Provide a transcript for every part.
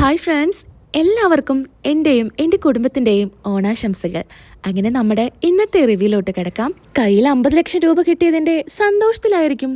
Hi friends, എല്ലാവർക്കും എൻ്റെയും എൻ്റെ കുടുംബത്തിൻ്റെയും ഓണാശംസകൾ. അങ്ങനെ നമ്മുടെ ഇന്നത്തെ റിവ്യൂലോട്ട് കിടക്കാം. കയ്യിൽ 50 ലക്ഷം രൂപ കിട്ടിയതിൻ്റെ സന്തോഷത്തിലായിരിക്കും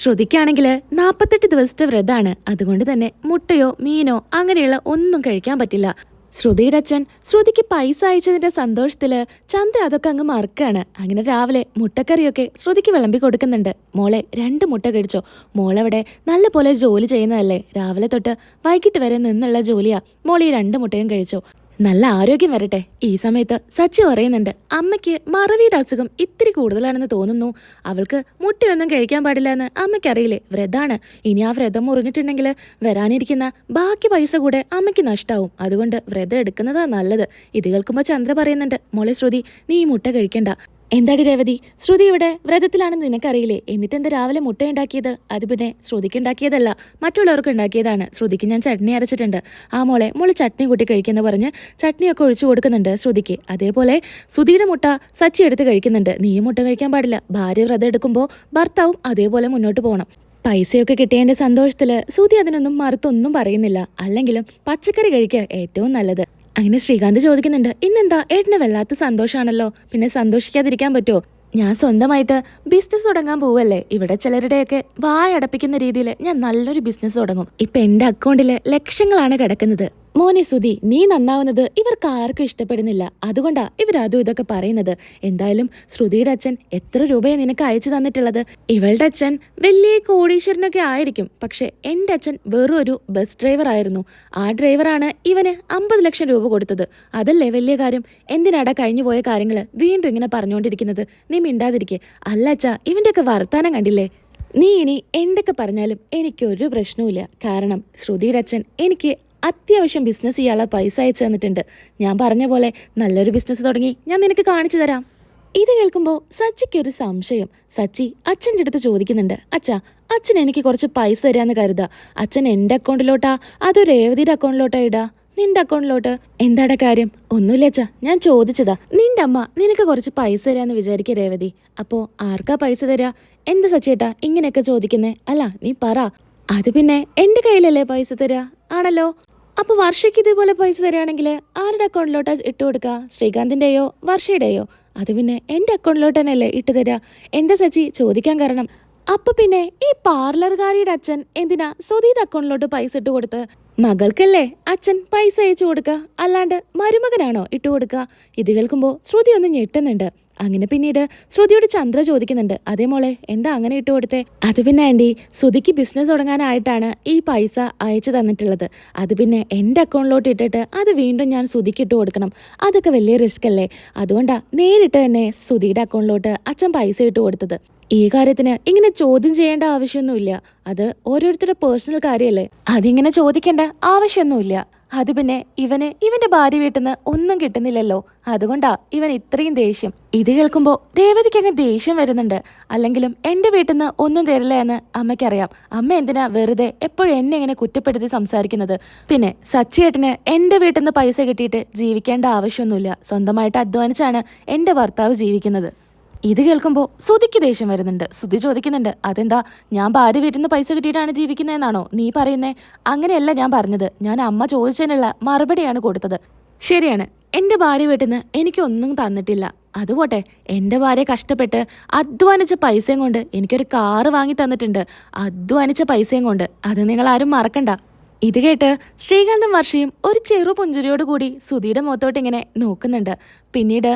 ശ്രുതിക്കാണെങ്കിൽ 48 ദിവസത്തെ വ്രതാണ്. അതുകൊണ്ട് തന്നെ മുട്ടയോ മീനോ അങ്ങനെയുള്ള ഒന്നും കഴിക്കാൻ പറ്റില്ല. ശ്രുതിയുടെ അച്ഛൻ ശ്രുതിക്ക് പൈസ അയച്ചതിന്റെ സന്തോഷത്തില് ചന്ദ്ര അതൊക്കെ അങ്ങ് മറക്കാണ്. അങ്ങനെ രാവിലെ മുട്ടക്കറിയൊക്കെ ശ്രുതിക്ക് വിളമ്പി കൊടുക്കുന്നുണ്ട്. മോളെ 2 മുട്ട കഴിച്ചോ. മോളവിടെ നല്ല പോലെ ജോലി ചെയ്യുന്നതല്ലേ, രാവിലെ തൊട്ട് വൈകിട്ട് വരെ നിന്നുള്ള ജോലിയാ. മോൾ ഈ 2 മുട്ടയും കഴിച്ചോ. നല്ല ആരോഗ്യം വരട്ടെ. ഈ സമയത്ത് സച്ചി പറയുന്നുണ്ട്, അമ്മയ്ക്ക് മറവിയുടെ അസുഖം ഇത്തിരി കൂടുതലാണെന്ന് തോന്നുന്നു. അവൾക്ക് മുട്ടയൊന്നും കഴിക്കാൻ പാടില്ല എന്ന് അമ്മയ്ക്കറിയില്ലേ, വ്രതാണ്. ഇനി ആ വ്രതം മുറിഞ്ഞിട്ടുണ്ടെങ്കിൽ വരാനിരിക്കുന്ന ബാക്കി പൈസ കൂടെ അമ്മയ്ക്ക് നഷ്ടാവും. അതുകൊണ്ട് വ്രതം എടുക്കുന്നതാ നല്ലത്. ഇത് കേൾക്കുമ്പോൾ ചന്ദ്ര പറയുന്നുണ്ട്, മോളെ ശ്രുതി, നീ ഈ മുട്ട കഴിക്കണ്ട. എന്താടി രേവതി, ശ്രുതി ഇവിടെ വ്രതത്തിലാണെന്ന് നിനക്കറിയില്ലേ, എന്നിട്ട് എന്താ രാവിലെ മുട്ട ഉണ്ടാക്കിയത്? അത് പിന്നെ ശ്രുതിക്ക് ഉണ്ടാക്കിയതല്ല, മറ്റുള്ളവർക്ക് ഉണ്ടാക്കിയതാണ്. ശ്രുതിക്ക് ഞാൻ ചട്നി അരച്ചിട്ടുണ്ട്. ആ മോള് ചട്നി കൂട്ടി കഴിക്കുന്ന പറഞ്ഞ് ചട്നിയൊക്കെ ഒഴിച്ചു കൊടുക്കുന്നുണ്ട് ശ്രുതിക്ക്. അതേപോലെ ശ്രുതിയുടെ മുട്ട സച്ചി എടുത്ത് കഴിക്കുന്നുണ്ട്. നീയും മുട്ട കഴിക്കാൻ പാടില്ല. ഭാര്യ വ്രതം എടുക്കുമ്പോൾ ഭർത്താവും അതേപോലെ മുന്നോട്ട് പോകണം. പൈസയൊക്കെ കിട്ടിയതിന്റെ സന്തോഷത്തില് ശ്രുതി അതിനൊന്നും മറുത്തൊന്നും പറയുന്നില്ല. അല്ലെങ്കിലും പച്ചക്കറി കഴിക്കുക ഏറ്റവും നല്ലത്. അങ്ങനെ ശ്രീകാന്ത് ചോദിക്കുന്നുണ്ട്, ഇന്നെന്താ ഏട്ടന് വല്ലാത്ത സന്തോഷാണല്ലോ, പിന്നെ സന്തോഷിക്കാതിരിക്കാൻ പറ്റുമോ? ഞാൻ സ്വന്തമായിട്ട് ബിസിനസ് തുടങ്ങാൻ പോവല്ലേ. ഇവിടെ ചിലരുടെയൊക്കെ വായടപ്പിക്കുന്ന രീതിയിൽ ഞാൻ നല്ലൊരു ബിസിനസ് തുടങ്ങും. ഇപ്പൊ എന്റെ അക്കൗണ്ടില് ലക്ഷങ്ങളാണ് കിടക്കുന്നത്. മോനെ സുധി, നീ നന്നാവുന്നത് ഇവർക്ക് ആർക്കും ഇഷ്ടപ്പെടുന്നില്ല. അതുകൊണ്ടാ ഇവരതും ഇതൊക്കെ പറയുന്നത്. എന്തായാലും ശ്രുതിയുടെ അച്ഛൻ എത്ര രൂപയെ നിനക്ക് അയച്ചു തന്നിട്ടുള്ളത്? ഇവളുടെ അച്ഛൻ വലിയ കോടീശ്വരനൊക്കെ ആയിരിക്കും, പക്ഷെ എൻ്റെ അച്ഛൻ വെറും ഒരു ബസ് ഡ്രൈവർ ആയിരുന്നു. ആ ഡ്രൈവറാണ് ഇവന് 50 ലക്ഷം രൂപ കൊടുത്തത്. അതല്ലേ വലിയ കാര്യം? എന്തിനാടാ കഴിഞ്ഞു പോയ കാര്യങ്ങൾ വീണ്ടും ഇങ്ങനെ പറഞ്ഞുകൊണ്ടിരിക്കുന്നത്? നീ മിണ്ടാതിരിക്കെ. അല്ല അച്ഛാ, ഇവൻ്റെയൊക്കെ വർത്താനം കണ്ടില്ലേ? നീ ഇനി എന്തൊക്കെ പറഞ്ഞാലും എനിക്കൊരു പ്രശ്നവുമില്ല. കാരണം ശ്രുതിയുടെ അച്ഛൻ എനിക്ക് അത്യാവശ്യം ബിസിനസ് ചെയ്യാനുള്ള പൈസ അയച്ചു തന്നിട്ടുണ്ട്. ഞാൻ പറഞ്ഞ പോലെ നല്ലൊരു ബിസിനസ് തുടങ്ങി ഞാൻ നിനക്ക് കാണിച്ചു തരാം. ഇത് കേൾക്കുമ്പോൾ സച്ചിക്കൊരു സംശയം. സച്ചി അച്ഛൻ്റെ അടുത്ത് ചോദിക്കുന്നുണ്ട്, അച്ഛാ, അച്ഛൻ എനിക്ക് കുറച്ച് പൈസ തരാമെന്ന് കരുതാ. അച്ഛൻ എൻ്റെ അക്കൗണ്ടിലോട്ടാ അതോ രേവതിയുടെ അക്കൗണ്ടിലോട്ടാ ഇടാ? നിന്റെ അക്കൗണ്ടിലോട്ട്. എന്താടാ കാര്യം? ഒന്നുമില്ല അച്ഛാ, ഞാൻ ചോദിച്ചതാ. നിന്റെ അമ്മ നിനക്ക് കുറച്ച് പൈസ തരാന്ന് വിചാരിക്കുക രേവതി. അപ്പോ ആർക്കാ പൈസ തരാ? എന്താ സച്ചിയേട്ടാ ഇങ്ങനെയൊക്കെ ചോദിക്കുന്നേ? അല്ല, നീ പറ. അത് പിന്നെ എൻ്റെ കയ്യിലല്ലേ പൈസ തരാ? ആണല്ലോ. അപ്പൊ വർഷയ്ക്ക് ഇതേപോലെ പൈസ തരാണെങ്കിൽ ആരുടെ അക്കൗണ്ടിലോട്ടാ ഇട്ട് കൊടുക്കുക? ശ്രീകാന്തിന്റെയോ വർഷയുടെയോ? അത് പിന്നെ എൻ്റെ അക്കൗണ്ടിലോട്ട് തന്നെയല്ലേ ഇട്ട് തരാ? എന്താ സച്ചി ചോദിക്കാൻ കാരണം? അപ്പൊ പിന്നെ ഈ പാർലർകാരിയുടെ അച്ഛൻ എന്തിനാ സുധീയുടെ അക്കൗണ്ടിലോട്ട് പൈസ ഇട്ട് കൊടുത്ത്? മകൾക്കല്ലേ അച്ഛൻ പൈസ അയച്ചു കൊടുക്കുക, അല്ലാണ്ട് മരുമകനാണോ ഇട്ട് കൊടുക്കുക? ഇത് കേൾക്കുമ്പോൾ ശ്രുതി ഒന്ന് ഞെട്ടുന്നുണ്ട്. അങ്ങനെ പിന്നീട് ശ്രുതിയോട് ചന്ദ്ര ചോദിക്കുന്നുണ്ട്, അതേ മോളെ, എന്താ അങ്ങനെ ഇട്ട് കൊടുത്തേ? അത് പിന്നെ ആൻറ്റി, ശ്രുതിക്ക് ബിസിനസ് തുടങ്ങാനായിട്ടാണ് ഈ പൈസ അയച്ചു തന്നിട്ടുള്ളത്. അത് പിന്നെ എൻ്റെ അക്കൗണ്ടിലോട്ട് ഇട്ടിട്ട് അത് വീണ്ടും ഞാൻ ശ്രുതിക്ക് ഇട്ട് കൊടുക്കണം. അതൊക്കെ വലിയ റിസ്ക് അല്ലേ. അതുകൊണ്ടാണ് നേരിട്ട് തന്നെ ശ്രുതിയുടെ അക്കൗണ്ടിലോട്ട് അച്ഛൻ പൈസ ഇട്ട് കൊടുത്തത്. ഈ കാര്യത്തിന് ഇങ്ങനെ ചോദ്യം ചെയ്യേണ്ട ആവശ്യമൊന്നുമില്ല. അത് ഓരോരുത്തരുടെ പേഴ്സണൽ കാര്യമല്ലേ, അതിങ്ങനെ ചോദിക്കേണ്ട ആവശ്യമൊന്നുമില്ല. അത് പിന്നെ ഇവന്റെ ഭാര്യ വീട്ടിൽ നിന്ന് ഒന്നും കിട്ടുന്നില്ലല്ലോ, അതുകൊണ്ടാ ഇവൻ ഇത്രയും ദേഷ്യം. ഇത് കേൾക്കുമ്പോൾ രേവതിക്ക് അങ്ങ് ദേഷ്യം വരുന്നുണ്ട്. അല്ലെങ്കിലും എൻ്റെ വീട്ടിൽ നിന്ന് ഒന്നും തരില്ല എന്ന് അമ്മയ്ക്കറിയാം. അമ്മ എന്തിനാ വെറുതെ എപ്പോഴും എന്നെ ഇങ്ങനെ കുറ്റപ്പെടുത്തി സംസാരിക്കുന്നത്? പിന്നെ സച്ചിയേട്ടന് എൻ്റെ വീട്ടിൽ നിന്ന് പൈസ കിട്ടിയിട്ട് ജീവിക്കേണ്ട ആവശ്യമൊന്നുമില്ല. സ്വന്തമായിട്ട് അധ്വാനിച്ചാണ് എൻ്റെ ഭർത്താവ് ജീവിക്കുന്നത്. ഇത് കേൾക്കുമ്പോൾ ശ്രുതിക്ക് ദേഷ്യം വരുന്നുണ്ട്. ശ്രുതി ചോദിക്കുന്നുണ്ട്, അതെന്താ, ഞാൻ ഭാര്യ വീട്ടിൽ നിന്ന് പൈസ കിട്ടിയിട്ടാണ് ജീവിക്കുന്നതെന്നാണോ നീ പറയുന്നേ? അങ്ങനെയല്ല ഞാൻ പറഞ്ഞത്. ഞാൻ അമ്മ ചോദിച്ചതിനുള്ള മറുപടിയാണ് കൊടുത്തത്. ശരിയാണ്, എൻ്റെ ഭാര്യ വീട്ടിൽ നിന്ന് എനിക്കൊന്നും തന്നിട്ടില്ല. അതുപോട്ടെ, എൻ്റെ ഭാര്യ കഷ്ടപ്പെട്ട് അധ്വാനിച്ച പൈസയും കൊണ്ട് എനിക്കൊരു കാറ് വാങ്ങി തന്നിട്ടുണ്ട്. അധ്വാനിച്ച പൈസയും കൊണ്ട്. അത് നിങ്ങൾ ആരും മറക്കണ്ട. ഇത് കേട്ട് ശ്രീകാന്തും വർഷയും ഒരു ചെറു പുഞ്ചിരിയോട് കൂടി ശ്രുതിയുടെ മുഖത്തോട്ട് ഇങ്ങനെ നോക്കുന്നുണ്ട്. പിന്നീട്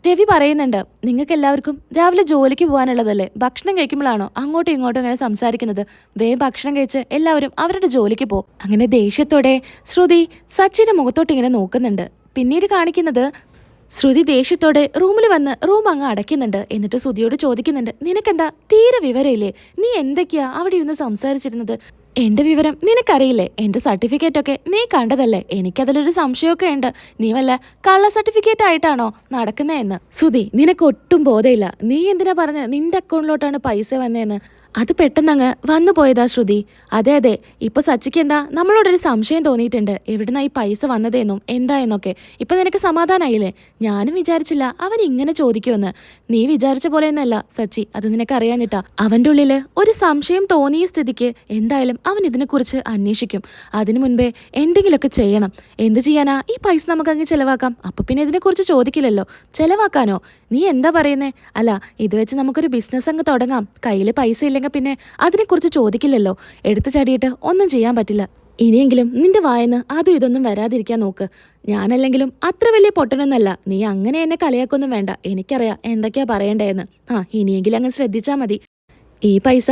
രവി പറയുന്നുണ്ട്, നിങ്ങൾക്ക് എല്ലാവർക്കും രാവിലെ ജോലിക്ക് പോകാനുള്ളതല്ലേ, ഭക്ഷണം കഴിക്കുമ്പോഴാണോ അങ്ങോട്ടും ഇങ്ങോട്ടും ഇങ്ങനെ സംസാരിക്കുന്നത്? വേഗം ഭക്ഷണം കഴിച്ച് എല്ലാവരും അവരുടെ ജോലിക്ക് പോകും. അങ്ങനെ ദേഷ്യത്തോടെ ശ്രുതി സച്ചിയുടെ മുഖത്തോട്ട് ഇങ്ങനെ നോക്കുന്നുണ്ട്. പിന്നീട് കാണിക്കുന്നത് ശ്രുതി ദേഷ്യത്തോടെ റൂമിൽ വന്ന് റൂം അങ്ങ് അടയ്ക്കുന്നുണ്ട്. എന്നിട്ട് ശ്രുതിയോട് ചോദിക്കുന്നുണ്ട്, നിനക്കെന്താ തീരെ വിവരമില്ലേ? നീ എന്തൊക്കെയാ അവിടെ ഇരുന്ന് സംസാരിച്ചിരുന്നത്? എന്റെ വിവരം നിനക്കറിയില്ലേ? എന്റെ സർട്ടിഫിക്കറ്റ് ഒക്കെ നീ കണ്ടതല്ലേ? എനിക്കതിലൊരു സംശയമൊക്കെ ഉണ്ട്. നീ വല്ല കള്ള സർട്ടിഫിക്കറ്റ് ആയിട്ടാണോ നടക്കുന്നതെന്ന്. ശ്രുതി, നിനക്ക് ഒട്ടും ബോധമില്ല. നീ എന്തിനാ പറഞ്ഞ നിന്റെ അക്കൗണ്ടിലോട്ടാണ് പൈസ വന്നതെന്ന്? അത് പെട്ടെന്നങ്ങ് വന്നു പോയതാ ശ്രുതി. അതെ അതെ, ഇപ്പൊ സച്ചിക്ക് എന്താ നമ്മളോടൊരു സംശയം തോന്നിയിട്ടുണ്ട്, എവിടുന്നാ ഈ പൈസ വന്നതെന്നും എന്തായെന്നൊക്കെ. ഇപ്പൊ നിനക്ക് സമാധാനായില്ലേ? ഞാനും വിചാരിച്ചില്ല അവൻ ഇങ്ങനെ ചോദിക്കുമെന്ന്. നീ വിചാരിച്ച പോലെയൊന്നല്ല സച്ചി, അത് നിനക്ക് അറിയാഞ്ഞിട്ടാ. അവന്റെ ഉള്ളില് ഒരു സംശയം തോന്നിയ സ്ഥിതിക്ക് എന്തായാലും അവൻ ഇതിനെക്കുറിച്ച് അന്വേഷിക്കും. അതിനു മുൻപേ എന്തെങ്കിലുമൊക്കെ ചെയ്യണം. എന്ത് ചെയ്യാനാ? ഈ പൈസ നമുക്കങ്ങ് ചെലവാക്കാം. അപ്പൊ പിന്നെ ഇതിനെക്കുറിച്ച് ചോദിക്കില്ലല്ലോ. ചെലവാക്കാനോ? നീ എന്താ പറയുന്നേ? അല്ല, ഇത് വെച്ച് നമുക്കൊരു ബിസിനസ് അങ്ങ് തുടങ്ങാം. കയ്യിൽ പൈസ ഇല്ലെങ്കിൽ പിന്നെ അതിനെക്കുറിച്ച് ചോദിക്കില്ലല്ലോ. എടുത്തു ചാടിയിട്ട് ഒന്നും ചെയ്യാൻ പറ്റില്ല. ഇനിയെങ്കിലും നിന്റെ വായന്ന് അതും ഇതൊന്നും വരാതിരിക്കാൻ നോക്ക്. ഞാനല്ലെങ്കിലും അത്ര വലിയ പൊട്ടനൊന്നല്ല. നീ അങ്ങനെ എന്നെ കളിയാക്കൊന്നും വേണ്ട. എനിക്കറിയാം എന്തൊക്കെയാ പറയണ്ടേന്ന്. ഇനിയെങ്കിലും അങ്ങ് ശ്രദ്ധിച്ചാ മതി. ഈ പൈസ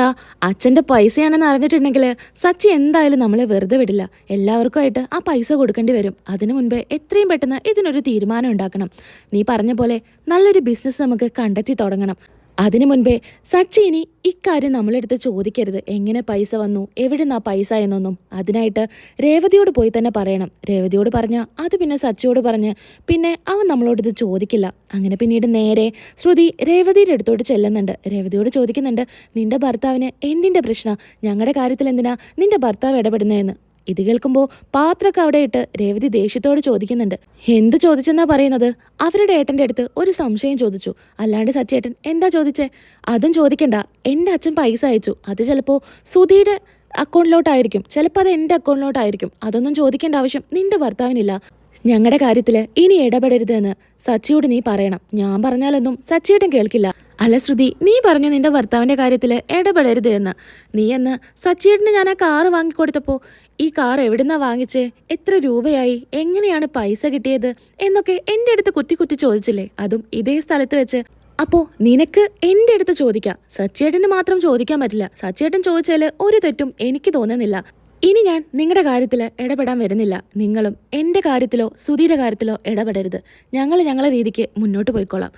അച്ഛൻ്റെ പൈസയാണെന്ന് അറിഞ്ഞിട്ടുണ്ടെങ്കിൽ സച്ചി എന്തായാലും നമ്മളെ വെറുതെ വിടില്ല. എല്ലാവർക്കുമായിട്ട് ആ പൈസ കൊടുക്കേണ്ടി വരും. അതിനു മുൻപേ എത്രയും പെട്ടെന്ന് ഇതിനൊരു തീരുമാനം ഉണ്ടാക്കണം. നീ പറഞ്ഞ പോലെ നല്ലൊരു ബിസിനസ് നമുക്ക് കണ്ടെത്തി തുടങ്ങണം. അതിനു മുൻപേ സച്ചി ഇനി ഇക്കാര്യം നമ്മളെടുത്ത് ചോദിക്കരുത്. എങ്ങനെ പൈസ വന്നു, എവിടുന്നാ പൈസ എന്നൊന്നും. അതിനായിട്ട് രേവതിയോട് പോയി തന്നെ പറയണം. രേവതിയോട് പറഞ്ഞാൽ അത് പിന്നെ സച്ചിയോട് പറഞ്ഞ് പിന്നെ അവൻ നമ്മളോടിത് ചോദിക്കില്ല. അങ്ങനെ പിന്നീട് നേരെ ശ്രുതി രേവതിയുടെ അടുത്തോട്ട് ചെല്ലുന്നുണ്ട്. രേവതിയോട് ചോദിക്കുന്നുണ്ട്, നിന്റെ ഭർത്താവിന് എന്തിൻ്റെ പ്രശ്നം? ഞങ്ങളുടെ കാര്യത്തിൽ എന്തിനാ നിന്റെ ഭർത്താവ് ഇടപെടുന്നതെന്ന്. ഇത് കേൾക്കുമ്പോൾ പാത്രമൊക്കെ അവിടെ ഇട്ട് രേവതി ദേഷ്യത്തോട് ചോദിക്കുന്നുണ്ട്. എന്ത് ചോദിച്ചെന്നാ പറയുന്നത്? അവരുടെ ഏട്ടൻ്റെ അടുത്ത് ഒരു സംശയം ചോദിച്ചു. അല്ലാണ്ട് സച്ചേട്ടൻ എന്താ ചോദിച്ചേ? അതും ചോദിക്കണ്ട. എൻ്റെ അച്ഛൻ പൈസ അയച്ചു. അത് ചിലപ്പോൾ സുധിയുടെ അക്കൗണ്ടിലോട്ടായിരിക്കും, ചിലപ്പോൾ അത് എൻ്റെ അക്കൗണ്ടിലോട്ടായിരിക്കും. അതൊന്നും ചോദിക്കേണ്ട ആവശ്യം നിന്റെ ഭർത്താവിനില്ല. ഞങ്ങളുടെ കാര്യത്തിൽ ഇനി ഇടപെടരുത് എന്ന് സച്ചിയോട് നീ പറയണം. ഞാൻ പറഞ്ഞാലൊന്നും സച്ചിയേട്ടൻ കേൾക്കില്ല. അല്ല ശ്രുതി, നീ പറഞ്ഞു നിന്റെ ഭർത്താവിൻ്റെ കാര്യത്തിൽ ഇടപെടരുത് എന്ന്. നീ എന്ന് സച്ചിയേട്ടന് ഞാൻ ആ കാറ് വാങ്ങിക്കൊടുത്തപ്പോൾ ഈ കാർ എവിടുന്നാ വാങ്ങിച്ചേ, എത്ര രൂപയായി, എങ്ങനെയാണ് പൈസ കിട്ടിയത് എന്നൊക്കെ എൻ്റെ അടുത്ത് കുത്തി കുത്തി ചോദിച്ചില്ലേ? അതും ഇതേ സ്ഥലത്ത് വെച്ച്. അപ്പോൾ നിനക്ക് എൻ്റെ അടുത്ത് ചോദിക്കാം, സച്ചിയേട്ടന് മാത്രം ചോദിക്കാൻ പറ്റില്ല. സച്ചിയേട്ടൻ ചോദിച്ചാൽ ഒരു തെറ്റും എനിക്ക് തോന്നുന്നില്ല. ഇനി ഞാൻ നിങ്ങളുടെ കാര്യത്തിൽ ഇടപെടാൻ വരുന്നില്ല. നിങ്ങളും എൻ്റെ കാര്യത്തിലോ സുധിയുടെ കാര്യത്തിലോ ഇടപെടരുത്. ഞങ്ങൾ ഞങ്ങളെ രീതിക്ക് മുന്നോട്ട് പോയിക്കോളാം.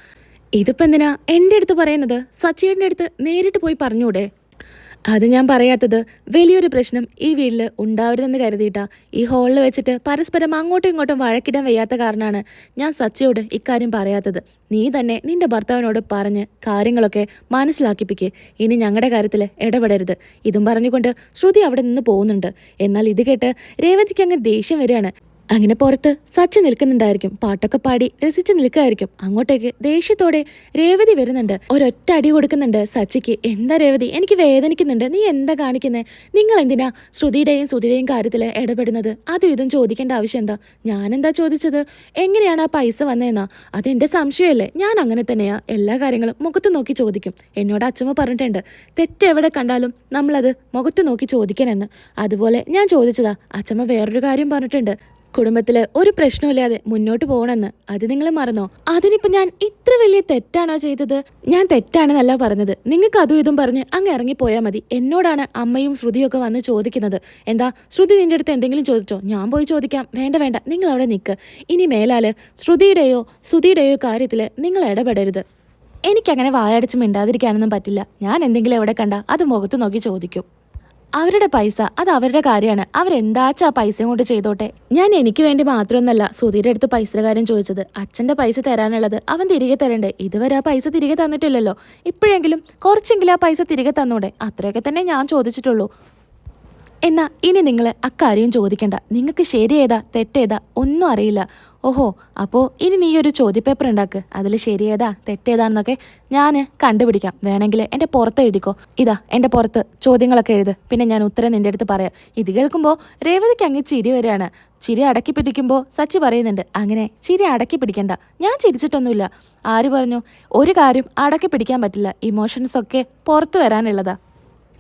ഇതിപ്പോൾ എന്തിനാ എൻ്റെ അടുത്ത് പറയുന്നത്? സച്ചിയേട്ടൻ്റെ അടുത്ത് നേരിട്ട് പോയി പറഞ്ഞൂടെ? അത് ഞാൻ പറയാത്തത് വലിയൊരു പ്രശ്നം ഈ വീട്ടിൽ ഉണ്ടാവരുതെന്ന് കരുതിയിട്ടാ. ഈ ഹാളിൽ വെച്ചിട്ട് പരസ്പരം അങ്ങോട്ടും ഇങ്ങോട്ടും വഴക്കിടാൻ വയ്യാത്ത കാരണമാണ് ഞാൻ സച്ചിയോട് ഇക്കാര്യം പറയാത്തത്. നീ തന്നെ നിന്റെ ഭർത്താവിനോട് പറഞ്ഞ് കാര്യങ്ങളൊക്കെ മനസ്സിലാക്കിപ്പിക്ക്. ഇനി ഞങ്ങളുടെ കാര്യത്തിൽ ഇടപെടരുത്. ഇതും പറഞ്ഞുകൊണ്ട് ശ്രുതി അവിടെ നിന്ന് പോകുന്നുണ്ട്. എന്നാൽ ഇത് കേട്ട് രേവതിക്ക് അങ്ങ് ദേഷ്യം വരികയാണ്. അങ്ങനെ പുറത്ത് സച്ചി നിൽക്കുന്നുണ്ടായിരിക്കും, പാട്ടൊക്കെ പാടി രസിച്ച് നിൽക്കുകയായിരിക്കും. അങ്ങോട്ടേക്ക് ദേഷ്യത്തോടെ രേവതി വരുന്നുണ്ട്. ഒരൊറ്റ അടി കൊടുക്കുന്നുണ്ട് സച്ചിക്ക്. എന്താ രേവതി, എനിക്ക് വേദനിക്കുന്നുണ്ട്. നീ എന്താ കാണിക്കുന്നേ? നിങ്ങൾ എന്തിനാ ശ്രുതിയുടെയും സുധിയുടെയും കാര്യത്തിൽ ഇടപെടുന്നത്? അതും ഇതും ചോദിക്കേണ്ട ആവശ്യം എന്താ? ഞാനെന്താ ചോദിച്ചത്? എങ്ങനെയാണ് ആ പൈസ വന്നതെന്നാ? അതെന്റെ സംശയമല്ലേ? ഞാൻ അങ്ങനെ തന്നെയാ എല്ലാ കാര്യങ്ങളും മുഖത്ത് നോക്കി ചോദിക്കും. എന്നോട് അച്ഛമ്മ പറഞ്ഞിട്ടുണ്ട്, തെറ്റെവിടെ കണ്ടാലും നമ്മളത് മുഖത്ത് നോക്കി ചോദിക്കണമെന്ന്. അതുപോലെ ഞാൻ ചോദിച്ചതാ. അച്ഛമ്മ വേറൊരു കാര്യം പറഞ്ഞിട്ടുണ്ട്, കുടുംബത്തില് ഒരു പ്രശ്നമില്ലാതെ മുന്നോട്ട് പോകണമെന്ന്. അത് നിങ്ങൾ മറന്നോ? അതിനിപ്പോ ഞാൻ ഇത്ര വലിയ തെറ്റാണോ ചെയ്തത്? ഞാൻ തെറ്റാണെന്നല്ല പറഞ്ഞത്. നിങ്ങൾക്ക് അതും ഇതും പറഞ്ഞ് അങ്ങ് ഇറങ്ങിപ്പോയാൽ മതി. എന്നോടാണ് അമ്മയും ശ്രുതിയൊക്കെ വന്ന് ചോദിക്കുന്നത്. എന്താ ശ്രുതി നിന്റെ അടുത്ത് എന്തെങ്കിലും ചോദിച്ചോ? ഞാൻ പോയി ചോദിക്കാം. വേണ്ട വേണ്ട, നിങ്ങൾ അവിടെ നിൽക്ക്. ഇനി മേലാല് ശ്രുതിയുടെയോ സുധിയുടെയോ കാര്യത്തിൽ നിങ്ങൾ ഇടപെടരുത്. എനിക്കങ്ങനെ വായടച്ച് മിണ്ടാതിരിക്കാനൊന്നും പറ്റില്ല. ഞാൻ എന്തെങ്കിലും എവിടെ കണ്ട അത് മുഖത്ത് നോക്കി ചോദിക്കും. അവരുടെ പൈസ അത് അവരുടെ കാര്യമാണ്. അവരെന്താച്ചാ പൈസയും കൊണ്ട് ചെയ്തോട്ടെ. ഞാൻ എനിക്ക് വേണ്ടി മാത്രമൊന്നല്ല സുധീരുടെ അടുത്ത് പൈസയുടെ കാര്യം ചോദിച്ചത്. അച്ഛൻ്റെ പൈസ തരാനുള്ളത് അവൻ തിരികെ തരണ്ടേ? ഇതുവരെ ആ പൈസ തിരികെ തന്നിട്ടില്ലല്ലോ. ഇപ്പോഴെങ്കിലും കുറച്ചെങ്കിലും ആ പൈസ തിരികെ തന്നൂടെ? അത്രയൊക്കെ തന്നെ ഞാൻ ചോദിച്ചിട്ടുള്ളൂ. എന്നാ ഇനി നിങ്ങൾ അക്കാര്യം ചോദിക്കണ്ട. നിങ്ങൾക്ക് ശരിയേതാ തെറ്റേതാ ഒന്നും അറിയില്ല. ഓഹോ, അപ്പോൾ ഇനി നീ ഒരു ചോദ്യപേപ്പർ ഉണ്ടാക്ക്. അതിൽ ശരിയേതാ തെറ്റേതാണെന്നൊക്കെ ഞാൻ കണ്ടുപിടിക്കാം. വേണമെങ്കിൽ എൻ്റെ പുറത്ത് എഴുതിക്കോ. ഇതാ എൻ്റെ പുറത്ത് ചോദ്യങ്ങളൊക്കെ എഴുത്. പിന്നെ ഞാൻ ഉത്തരം നിൻ്റെ അടുത്ത് പറയാം. ഇത് കേൾക്കുമ്പോൾ രേവതിക്ക് അങ്ങ് ചിരി വരികയാണ്. ചിരി അടക്കി പിടിക്കുമ്പോൾ സച്ചി പറയുന്നുണ്ട്, അങ്ങനെ ചിരി അടക്കി പിടിക്കണ്ട. ഞാൻ ചിരിച്ചിട്ടൊന്നുമില്ല. ആര് പറഞ്ഞു? ഒരു കാര്യം അടക്കി പിടിക്കാൻ പറ്റില്ല. ഇമോഷൻസൊക്കെ പുറത്ത് വരാനുള്ളതാ.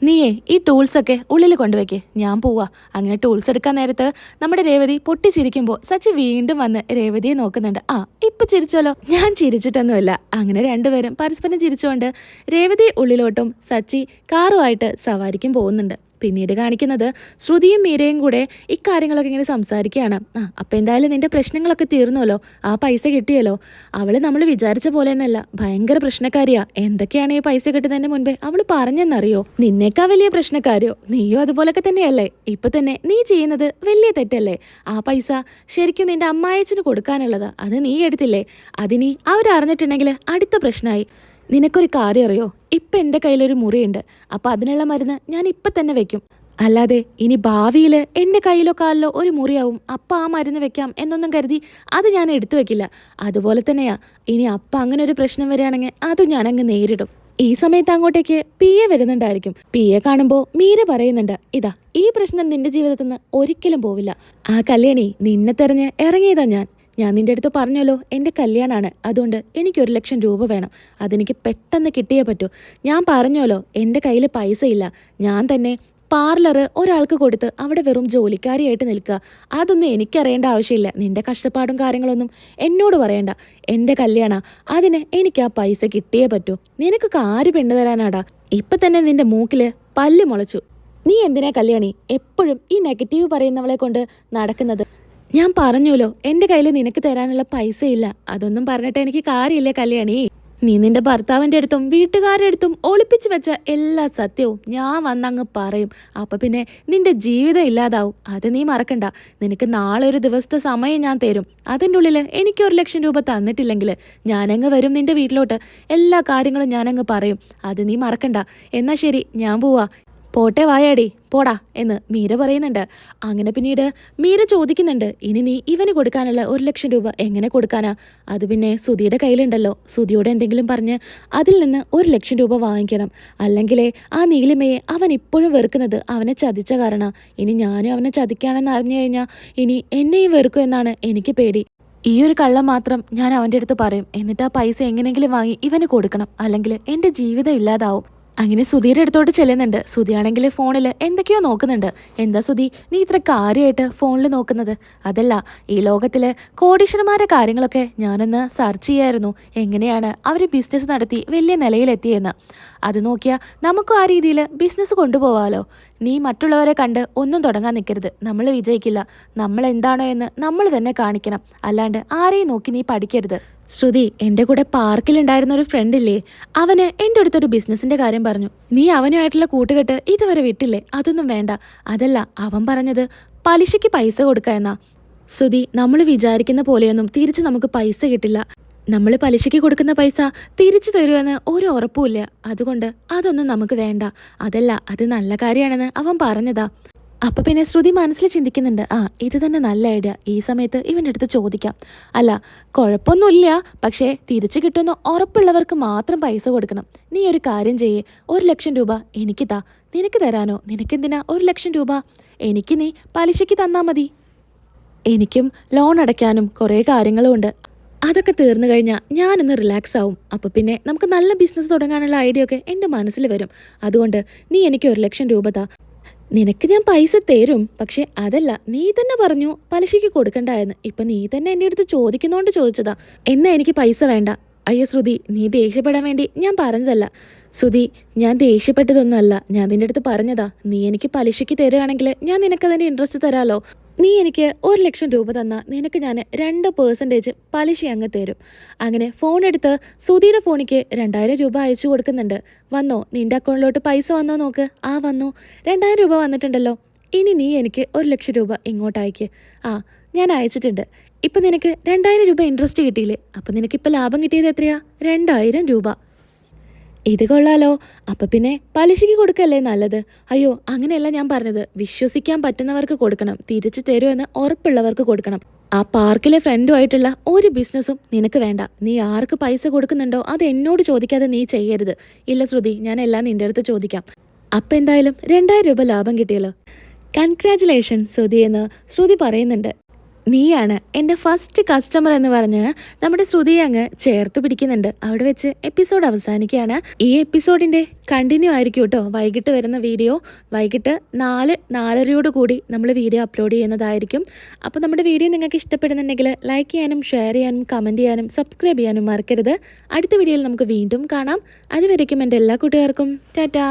നീയേ ഈ ടൂൾസൊക്കെ ഉള്ളിൽ കൊണ്ടുവയ്ക്ക്, ഞാൻ പോവാ. അങ്ങനെ ടൂൾസ് എടുക്കാൻ നേരത്ത് നമ്മുടെ രേവതി പൊട്ടിച്ചിരിക്കുമ്പോൾ സച്ചി വീണ്ടും വന്ന് രേവതിയെ നോക്കുന്നുണ്ട്. ഇപ്പൊ ചിരിച്ചോലോ? ഞാൻ ചിരിച്ചിട്ടൊന്നുമില്ല. അങ്ങനെ രണ്ടുപേരും പരസ്പരം ചിരിച്ചുകൊണ്ട് രേവതി ഉള്ളിലോട്ടും സച്ചി കാറുമായിട്ട് സവാരിക്കും പോകുന്നുണ്ട്. പിന്നീട് കാണിക്കുന്നത് ശ്രുതിയും മീരയും കൂടെ ഇക്കാര്യങ്ങളൊക്കെ ഇങ്ങനെ സംസാരിക്കുകയാണ്. അപ്പം എന്തായാലും നിന്റെ പ്രശ്നങ്ങളൊക്കെ തീർന്നല്ലോ, ആ പൈസ കിട്ടിയല്ലോ. അവള് നമ്മൾ വിചാരിച്ച പോലെയൊന്നല്ല, ഭയങ്കര പ്രശ്നക്കാരിയാ. എന്തൊക്കെയാണ് ഈ പൈസ കിട്ടുന്നതിന് മുൻപേ അവള് പറഞ്ഞെന്നറിയോ? നിന്നേക്കാ വലിയ പ്രശ്നക്കാരിയോ? നീയോ അതുപോലൊക്കെ തന്നെയല്ലേ? ഇപ്പൊ തന്നെ നീ ചെയ്യുന്നത് വലിയ തെറ്റല്ലേ? ആ പൈസ ശരിക്കും നിന്റെ അമ്മായച്ചന് കൊടുക്കാനുള്ളതാ. അത് നീ എടുത്തില്ലേ? അതിനി അവരറിഞ്ഞിട്ടുണ്ടെങ്കിൽ അടുത്ത പ്രശ്നമായി. നിനക്കൊരു കാര്യം അറിയോ, ഇപ്പം എൻ്റെ കയ്യിലൊരു മുറിയുണ്ട്. അപ്പം അതിനുള്ള മരുന്ന് ഞാൻ ഇപ്പം തന്നെ വെക്കും. അല്ലാതെ ഇനി ഭാവിയിൽ എൻ്റെ കയ്യിലോ കാലിലോ ഒരു മുറിയാവും, അപ്പം ആ മരുന്ന് വെക്കാം എന്നൊന്നും കരുതി അത് ഞാൻ എടുത്തു വെക്കില്ല. അതുപോലെ തന്നെയാ ഇനി അപ്പം അങ്ങനെ ഒരു പ്രശ്നം വരികയാണെങ്കിൽ അതും ഞാനങ്ങ് നേരിടും. ഈ സമയത്ത് അങ്ങോട്ടേക്ക് പി എ വരുന്നുണ്ടായിരിക്കും. പി എ കാണുമ്പോൾ മീര പറയുന്നുണ്ട്, ഇതാ ഈ പ്രശ്നം നിന്റെ ജീവിതത്തിൽ നിന്ന് ഒരിക്കലും പോവില്ല. ആ കല്യാണി നിന്നെ തെരഞ്ഞ് ഇറങ്ങിയതാ ഞാൻ. ഞാൻ നിന്റെ അടുത്ത് പറഞ്ഞല്ലോ എൻ്റെ കല്യാണമാണ്, അതുകൊണ്ട് എനിക്ക് 1,00,000 രൂപ വേണം. അതെനിക്ക് പെട്ടെന്ന് കിട്ടിയേ പറ്റൂ. ഞാൻ പറഞ്ഞല്ലോ എൻ്റെ കയ്യിൽ പൈസ ഇല്ല. ഞാൻ തന്നെ പാർലർ ഒരാൾക്ക് കൊടുത്ത് അവിടെ വെറും ജോലിക്കാരിയായിട്ട് നിൽക്കുക. അതൊന്നും എനിക്കറിയേണ്ട ആവശ്യമില്ല. നിന്റെ കഷ്ടപ്പാടും കാര്യങ്ങളൊന്നും എന്നോട് പറയണ്ട. എൻ്റെ കല്യാണ, അതിന് എനിക്ക് ആ പൈസ കിട്ടിയേ പറ്റൂ. നിനക്കൊക്കെ ആര് പെണ്ണു തരാനാടാ? ഇപ്പം തന്നെ നിന്റെ മൂക്കിൽ പല്ല് മുളച്ചു. നീ എന്തിനാ കല്യാണി എപ്പോഴും ഈ നെഗറ്റീവ് പറയുന്നവളെ കൊണ്ട് നടക്കുന്നത്? ഞാൻ പറഞ്ഞല്ലോ എൻ്റെ കയ്യിൽ നിനക്ക് തരാനുള്ള പൈസ ഇല്ല. അതൊന്നും പറഞ്ഞിട്ട് എനിക്ക് കാര്യമില്ല കല്യാണി. നീ നിന്റെ ഭർത്താവിൻ്റെ അടുത്തും വീട്ടുകാരുടെ അടുത്തും ഒളിപ്പിച്ചു വെച്ച എല്ലാ സത്യവും ഞാൻ വന്നങ്ങ് പറയും. അപ്പം പിന്നെ നിന്റെ ജീവിതം ഇല്ലാതാവും. അത് നീ മറക്കണ്ട. നിനക്ക് നാളെ ഒരു ദിവസത്തെ സമയം ഞാൻ തരും. അതിൻ്റെ ഉള്ളിൽ എനിക്ക് 1,00,000 രൂപ തന്നിട്ടില്ലെങ്കിൽ ഞാനങ്ങ് വരും നിന്റെ വീട്ടിലോട്ട്. എല്ലാ കാര്യങ്ങളും ഞാനങ്ങ് പറയും. അത് നീ മറക്കണ്ട. എന്നാൽ ശരി, ഞാൻ പോവാ. പോട്ടെ വായാടി പോടാ എന്ന് മീര പറയുന്നുണ്ട്. അങ്ങനെ പിന്നീട് മീര ചോദിക്കുന്നുണ്ട്, ഇനി നീ ഇവന് കൊടുക്കാനുള്ള 1,00,000 രൂപ എങ്ങനെ കൊടുക്കാനാ? അത് പിന്നെ സുധിയുടെ കയ്യിലുണ്ടല്ലോ. സുധിയോട് എന്തെങ്കിലും പറഞ്ഞ് അതിൽ നിന്ന് 1,00,000 രൂപ വാങ്ങിക്കണം. അല്ലെങ്കിലേ ആ നീലിമയെ അവൻ ഇപ്പോഴും വെറുക്കുന്നത് അവനെ ചതിച്ച കാരണം. ഇനി ഞാനും അവനെ ചതിക്കുകയാണെന്ന് അറിഞ്ഞു കഴിഞ്ഞാൽ ഇനി എന്നെയും വെറുക്കും എന്നാണ് എനിക്ക് പേടി. ഈ ഒരു കള്ളം മാത്രം ഞാൻ അവൻ്റെ അടുത്ത് പറയും. എന്നിട്ട് ആ പൈസ എങ്ങനെയെങ്കിലും വാങ്ങി ഇവന് കൊടുക്കണം. അല്ലെങ്കിൽ എൻ്റെ ജീവിതം ഇല്ലാതാവും. അങ്ങനെ സുധീയുടെ അടുത്തോട്ട് ചെല്ലുന്നുണ്ട്. സുധിയാണെങ്കിൽ ഫോണിൽ എന്തൊക്കെയോ നോക്കുന്നുണ്ട്. എന്താ സുധി, നീ ഇത്ര കാര്യമായിട്ട് ഫോണിൽ നോക്കുന്നത്? അതല്ല, ഈ ലോകത്തിലെ കോടീശ്വരന്മാരുടെ കാര്യങ്ങളൊക്കെ ഞാനൊന്ന് സെർച്ച് ചെയ്യായിരുന്നു. എങ്ങനെയാണ് അവർ ബിസിനസ് നടത്തി വലിയ നിലയിലെത്തിയെന്ന്. അത് നോക്കിയാൽ നമുക്കും ആ രീതിയിൽ ബിസിനസ് കൊണ്ടുപോകാമല്ലോ. നീ മറ്റുള്ളവരെ കണ്ട് ഒന്നും തുടങ്ങാൻ നിൽക്കരുത്. നമ്മൾ വിജയിക്കില്ല. നമ്മൾ എന്താണോ എന്ന് നമ്മൾ തന്നെ കാണിക്കണം. അല്ലാണ്ട് ആരെയും നോക്കി നീ പഠിക്കരുത്. ശ്രുതി, എൻ്റെ കൂടെ പാർക്കിലുണ്ടായിരുന്ന ഒരു ഫ്രണ്ടില്ലേ, അവന് എൻ്റെ അടുത്തൊരു ബിസിനസ്സിൻ്റെ കാര്യം പറഞ്ഞു. നീ അവനുമായിട്ടുള്ള കൂട്ടുകെട്ട് ഇതുവരെ വിട്ടില്ലേ? അതൊന്നും വേണ്ട. അതല്ല, അവൻ പറഞ്ഞത് പലിശയ്ക്ക് പൈസ കൊടുക്കുക എന്നാ. ശ്രുതി, നമ്മൾ വിചാരിക്കുന്ന പോലെയൊന്നും തിരിച്ച് നമുക്ക് പൈസ കിട്ടില്ല. നമ്മൾ പലിശയ്ക്ക് കൊടുക്കുന്ന പൈസ തിരിച്ചു തരുമെന്ന് ഒരു ഉറപ്പുമില്ല. അതുകൊണ്ട് അതൊന്നും നമുക്ക് വേണ്ട. അതല്ല, അത് നല്ല കാര്യമാണെന്ന് അവൻ പറഞ്ഞതാ. അപ്പൊ പിന്നെ ശ്രുതി മനസ്സിൽ ചിന്തിക്കുന്നുണ്ട്, ഇത് തന്നെ നല്ല ഐഡിയ. ഈ സമയത്ത് ഇവൻ്റെ അടുത്ത് ചോദിക്കാം. അല്ല, കുഴപ്പമൊന്നുമില്ല, പക്ഷേ തിരിച്ചു കിട്ടുന്ന ഉറപ്പുള്ളവർക്ക് മാത്രം പൈസ കൊടുക്കണം. നീ ഒരു കാര്യം ചെയ്യേ, 1,00,000 രൂപ എനിക്ക് താ. നിനക്ക് തരാനോ? നിനക്കെന്തിനാ 1,00,000 രൂപ? എനിക്ക് നീ പലിശയ്ക്ക് തന്നാ മതി. എനിക്കും ലോൺ അടയ്ക്കാനും കുറേ കാര്യങ്ങളും ഉണ്ട്. അതൊക്കെ തീർന്നു കഴിഞ്ഞാൽ ഞാനൊന്ന് റിലാക്സ് ആവും. അപ്പോൾ പിന്നെ നമുക്ക് നല്ല ബിസിനസ് തുടങ്ങാനുള്ള ഐഡിയ ഒക്കെ എൻ്റെ മനസ്സിൽ വരും. അതുകൊണ്ട് നീ എനിക്ക് 1,00,000 രൂപ താ. നിനക്ക് ഞാൻ പൈസ തരും, പക്ഷെ അതല്ല, നീ തന്നെ പറഞ്ഞു പലിശയ്ക്ക് കൊടുക്കണ്ടായെന്ന്. ഇപ്പൊ നീ തന്നെ എൻ്റെ അടുത്ത് ചോദിക്കുന്നോണ്ട് ചോദിച്ചതാ. എന്നാ എനിക്ക് പൈസ വേണ്ട. അയ്യോ ശ്രുതി, നീ ദേഷ്യപ്പെടാൻ വേണ്ടി ഞാൻ പറഞ്ഞതല്ല. ശ്രുതി, ഞാൻ ദേഷ്യപ്പെട്ടതൊന്നുമല്ല. ഞാൻ നിന്റെ അടുത്ത് പറഞ്ഞതാ. നീ എനിക്ക് പലിശയ്ക്ക് തരുകയാണെങ്കിൽ ഞാൻ നിനക്കതിൻ്റെ ഇൻട്രസ്റ്റ് തരാലോ. നീ എനിക്ക് 1,00,000 രൂപ തന്നാൽ നിനക്ക് ഞാൻ 2% പലിശ അങ്ങ് തരും. അങ്ങനെ ഫോൺ എടുത്ത് സുധിയുടെ ഫോണിക്ക് 2,000 രൂപ അയച്ചു കൊടുക്കുന്നുണ്ട്. വന്നോ, നിന്റെ അക്കൗണ്ടിലോട്ട് പൈസ വന്നോ നോക്ക്. വന്നു, 2,000 രൂപ വന്നിട്ടുണ്ടല്ലോ. ഇനി നീ എനിക്ക് 1,00,000 രൂപ ഇങ്ങോട്ട് അയക്ക്. ഞാൻ അയച്ചിട്ടുണ്ട്. ഇപ്പം നിനക്ക് 2,000 രൂപ ഇൻട്രസ്റ്റ് കിട്ടിയില്ലേ? അപ്പം നിനക്കിപ്പോൾ ലാഭം കിട്ടിയത് എത്രയാ? 2,000 രൂപ. ഇത് കൊള്ളാലോ. അപ്പം പിന്നെ പലിശയ്ക്ക് കൊടുക്കല്ലേ നല്ലത്? അയ്യോ, അങ്ങനെയല്ല ഞാൻ പറഞ്ഞത്. വിശ്വസിക്കാൻ പറ്റുന്നവർക്ക് കൊടുക്കണം. തിരിച്ചു തരുമെന്ന് ഉറപ്പുള്ളവർക്ക് കൊടുക്കണം. ആ പാർക്കിലെ ഫ്രണ്ടുമായിട്ടുള്ള ഒരു ബിസിനസ്സും നിനക്ക് വേണ്ട. നീ ആർക്ക് പൈസ കൊടുക്കുന്നുണ്ടോ അത് എന്നോട് ചോദിക്കാതെ നീ ചെയ്യരുത്. ഇല്ല ശ്രുതി, ഞാൻ എല്ലാം നിന്റെ അടുത്ത് ചോദിക്കാം. അപ്പം എന്തായാലും 2,000 രൂപ ലാഭം കിട്ടിയല്ലോ. കൺഗ്രാറ്റുലേഷൻ ശ്രുതി എന്ന് ശ്രുതി പറയുന്നുണ്ട്. നീയാണ് എൻ്റെ ഫസ്റ്റ് കസ്റ്റമർ എന്ന് പറഞ്ഞ് നമ്മുടെ ശ്രുതിയെ അങ്ങ് ചേർത്ത് പിടിക്കുന്നുണ്ട്. അവിടെ വെച്ച് എപ്പിസോഡ് അവസാനിക്കുകയാണ്. ഈ എപ്പിസോഡിൻ്റെ കണ്ടിന്യൂ ആയിരിക്കും കേട്ടോ വൈകിട്ട് വരുന്ന വീഡിയോ. വൈകിട്ട് 4:30 കൂടി നമ്മൾ വീഡിയോ അപ്ലോഡ് ചെയ്യുന്നതായിരിക്കും. അപ്പോൾ നമ്മുടെ വീഡിയോ നിങ്ങൾക്ക് ഇഷ്ടപ്പെടുന്നുണ്ടെങ്കിൽ ലൈക്ക് ചെയ്യാനും ഷെയർ ചെയ്യാനും കമൻറ്റ് ചെയ്യാനും സബ്സ്ക്രൈബ് ചെയ്യാനും മറക്കരുത്. അടുത്ത വീഡിയോയിൽ നമുക്ക് വീണ്ടും കാണാം. അതുവരേക്കും എൻ്റെ എല്ലാ കൂട്ടുകാർക്കും ടാറ്റാ.